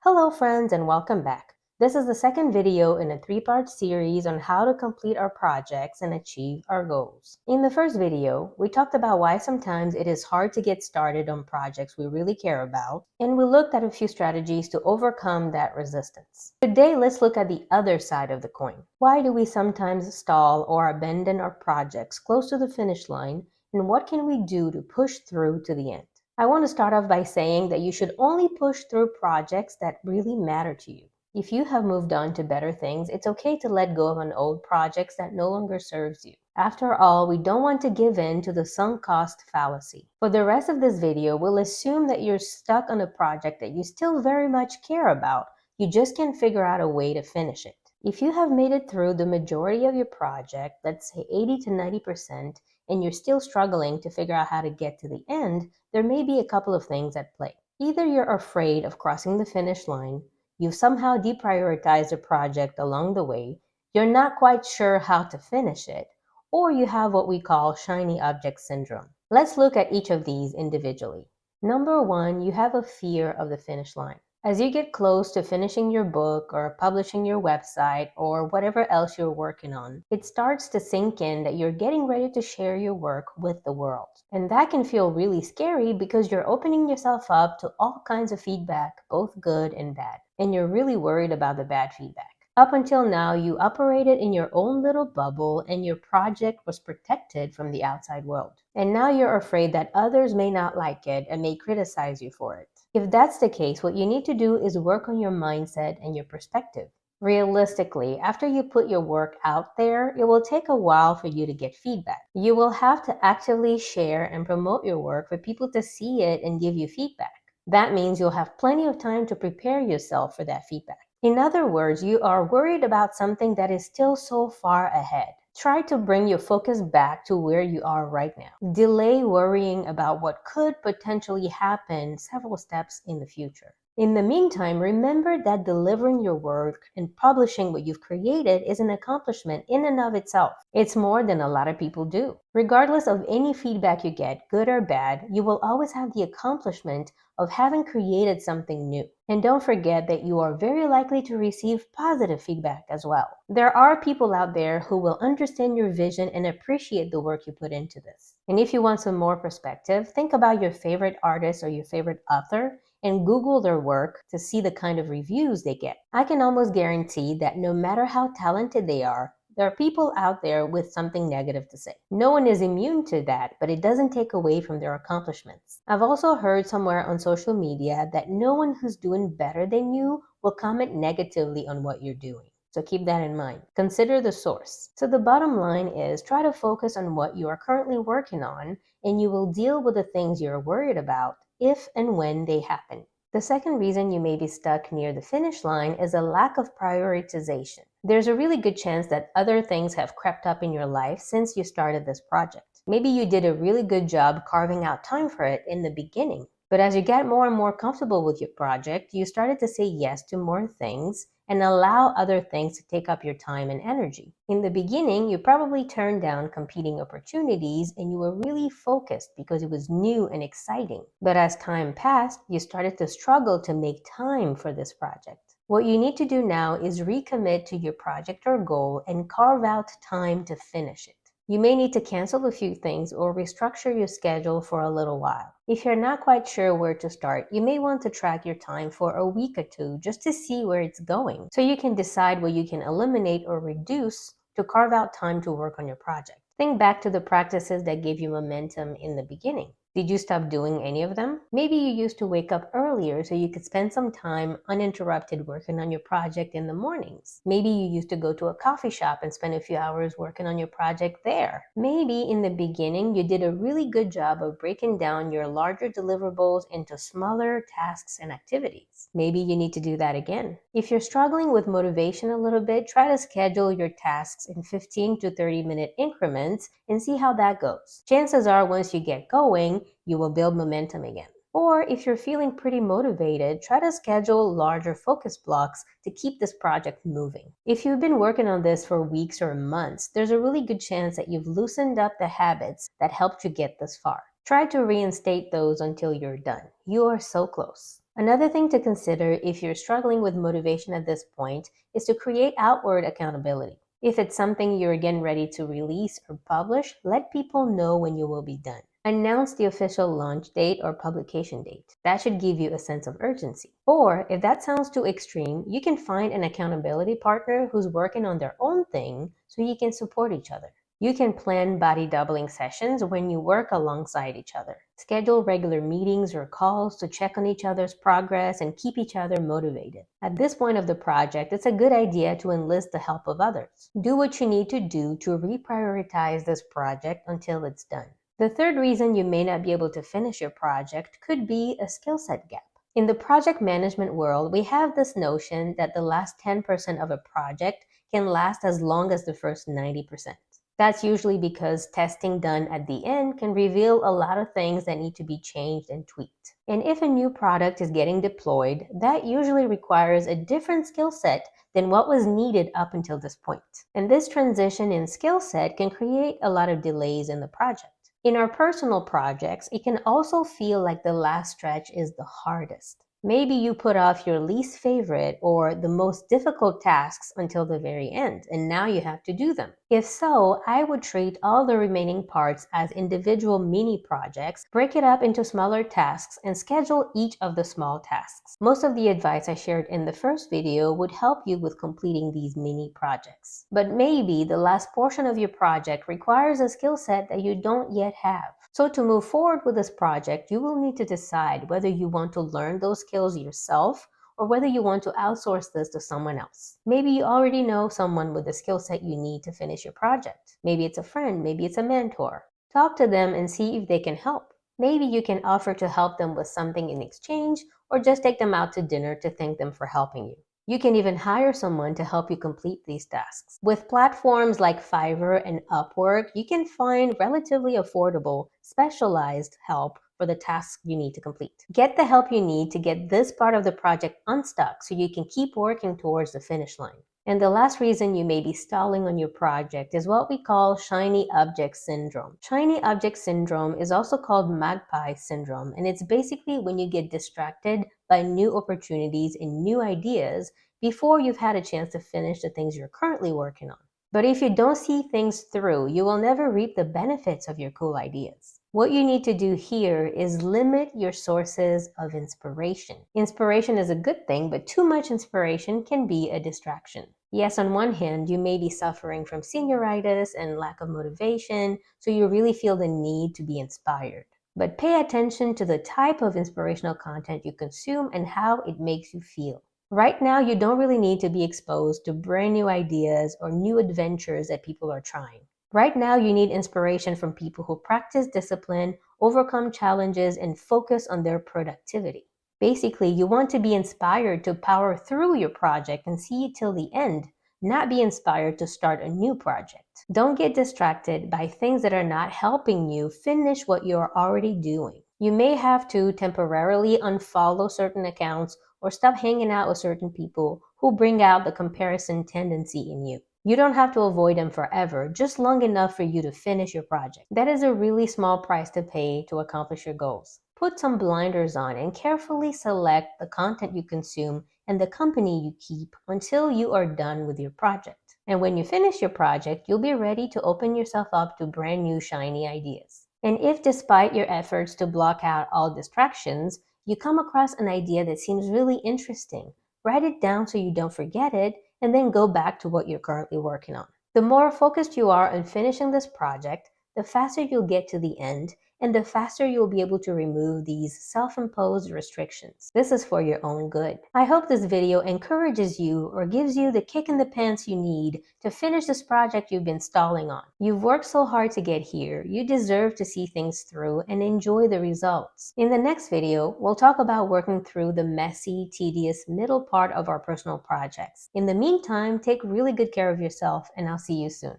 Hello friends and welcome back. This is the second video in a three-part series on how to complete our projects and achieve our goals. In the first video, we talked about why sometimes it is hard to get started on projects we really care about, and we looked at a few strategies to overcome that resistance. Today, let's look at the other side of the coin. Why do we sometimes stall or abandon our projects close to the finish line, and what can we do to push through to the end? I want to start off by saying that you should only push through projects that really matter to you. If you have moved on to better things, it's okay to let go of an old project that no longer serves you. After all, we don't want to give in to the sunk cost fallacy. For the rest of this video, we'll assume that you're stuck on a project that you still very much care about. You just can't figure out a way to finish it. If you have made it through the majority of your project, let's say 80 to 90%, and you're still struggling to figure out how to get to the end, there may be a couple of things at play. Either you're afraid of crossing the finish line, you've somehow deprioritized a project along the way, you're not quite sure how to finish it, or you have what we call shiny object syndrome. Let's look at each of these individually. Number one, you have a fear of the finish line. As you get close to finishing your book or publishing your website or whatever else you're working on, it starts to sink in that you're getting ready to share your work with the world. And that can feel really scary because you're opening yourself up to all kinds of feedback, both good and bad. And you're really worried about the bad feedback. Up until now, you operated in your own little bubble and your project was protected from the outside world. And now you're afraid that others may not like it and may criticize you for it. If that's the case, what you need to do is work on your mindset and your perspective. Realistically, after you put your work out there, it will take a while for you to get feedback. You will have to actively share and promote your work for people to see it and give you feedback. That means you'll have plenty of time to prepare yourself for that feedback. In other words, you are worried about something that is still so far ahead. Try to bring your focus back to where you are right now. Delay worrying about what could potentially happen several steps in the future. In the meantime, remember that delivering your work and publishing what you've created is an accomplishment in and of itself. It's more than a lot of people do. Regardless of any feedback you get, good or bad, you will always have the accomplishment of having created something new. And don't forget that you are very likely to receive positive feedback as well. There are people out there who will understand your vision and appreciate the work you put into this. And if you want some more perspective, think about your favorite artist or your favorite author and Google their work to see the kind of reviews they get. I can almost guarantee that no matter how talented they are, there are people out there with something negative to say. No one is immune to that, but it doesn't take away from their accomplishments. I've also heard somewhere on social media that no one who's doing better than you will comment negatively on what you're doing. So keep that in mind. Consider the source. So the bottom line is try to focus on what you are currently working on, and you will deal with the things you're worried about if and when they happen. The second reason you may be stuck near the finish line is a lack of prioritization. There's a really good chance that other things have crept up in your life since you started this project. Maybe you did a really good job carving out time for it in the beginning, but as you get more and more comfortable with your project, you started to say yes to more things and allow other things to take up your time and energy. In the beginning, you probably turned down competing opportunities and you were really focused because it was new and exciting. But as time passed, you started to struggle to make time for this project. What you need to do now is recommit to your project or goal and carve out time to finish it. You may need to cancel a few things or restructure your schedule for a little while. If you're not quite sure where to start, you may want to track your time for a week or two just to see where it's going, so you can decide what you can eliminate or reduce to carve out time to work on your project. Think back to the practices that gave you momentum in the beginning. Did you stop doing any of them? Maybe you used to wake up earlier so you could spend some time uninterrupted working on your project in the mornings. Maybe you used to go to a coffee shop and spend a few hours working on your project there. Maybe in the beginning you did a really good job of breaking down your larger deliverables into smaller tasks and activities. Maybe you need to do that again. If you're struggling with motivation a little bit, try to schedule your tasks in 15 to 30-minute increments and see how that goes. Chances are once you get going, you will build momentum again. Or if you're feeling pretty motivated, try to schedule larger focus blocks to keep this project moving. If you've been working on this for weeks or months, there's a really good chance that you've loosened up the habits that helped you get this far. Try to reinstate those until you're done. You are so close. Another thing to consider if you're struggling with motivation at this point is to create outward accountability. If it's something you're again ready to release or publish, let people know when you will be done. Announce the official launch date or publication date. That should give you a sense of urgency. Or, if that sounds too extreme, you can find an accountability partner who's working on their own thing so you can support each other. You can plan body doubling sessions when you work alongside each other. Schedule regular meetings or calls to check on each other's progress and keep each other motivated. At this point of the project, it's a good idea to enlist the help of others. Do what you need to do to reprioritize this project until it's done. The third reason you may not be able to finish your project could be a skill set gap. In the project management world, we have this notion that the last 10% of a project can last as long as the first 90%. That's usually because testing done at the end can reveal a lot of things that need to be changed and tweaked. And if a new product is getting deployed, that usually requires a different skill set than what was needed up until this point. And this transition in skill set can create a lot of delays in the project. In our personal projects, it can also feel like the last stretch is the hardest. Maybe you put off your least favorite or the most difficult tasks until the very end, and now you have to do them. If so, I would treat all the remaining parts as individual mini projects, break it up into smaller tasks, and schedule each of the small tasks. Most of the advice I shared in the first video would help you with completing these mini projects. But maybe the last portion of your project requires a skill set that you don't yet have. So to move forward with this project, you will need to decide whether you want to learn those skills yourself or whether you want to outsource this to someone else. Maybe you already know someone with the skill set you need to finish your project. Maybe it's a friend, maybe it's a mentor. Talk to them and see if they can help. Maybe you can offer to help them with something in exchange or just take them out to dinner to thank them for helping you. You can even hire someone to help you complete these tasks. With platforms like Fiverr and Upwork, you can find relatively affordable, specialized help for the tasks you need to complete. Get the help you need to get this part of the project unstuck so you can keep working towards the finish line. And the last reason you may be stalling on your project is what we call shiny object syndrome. Shiny object syndrome is also called magpie syndrome, and it's basically when you get distracted by new opportunities and new ideas before you've had a chance to finish the things you're currently working on. But if you don't see things through, you will never reap the benefits of your cool ideas. What you need to do here is limit your sources of inspiration. Inspiration is a good thing, but too much inspiration can be a distraction. Yes, on one hand, you may be suffering from senioritis and lack of motivation, so you really feel the need to be inspired. But pay attention to the type of inspirational content you consume and how it makes you feel. Right now, you don't really need to be exposed to brand new ideas or new adventures that people are trying. Right now, you need inspiration from people who practice discipline, overcome challenges, and focus on their productivity. Basically, you want to be inspired to power through your project and see it till the end, not be inspired to start a new project. Don't get distracted by things that are not helping you finish what you're already doing. You may have to temporarily unfollow certain accounts or stop hanging out with certain people who bring out the comparison tendency in you. You don't have to avoid them forever, just long enough for you to finish your project. That is a really small price to pay to accomplish your goals. Put some blinders on and carefully select the content you consume and the company you keep until you are done with your project. And when you finish your project, you'll be ready to open yourself up to brand new shiny ideas. And if despite your efforts to block out all distractions, you come across an idea that seems really interesting, write it down so you don't forget it, and then go back to what you're currently working on. The more focused you are on finishing this project, the faster you'll get to the end, and the faster you'll be able to remove these self-imposed restrictions. This is for your own good. I hope this video encourages you or gives you the kick in the pants you need to finish this project you've been stalling on. You've worked so hard to get here, you deserve to see things through and enjoy the results. In the next video, we'll talk about working through the messy, tedious middle part of our personal projects. In the meantime, take really good care of yourself, and I'll see you soon.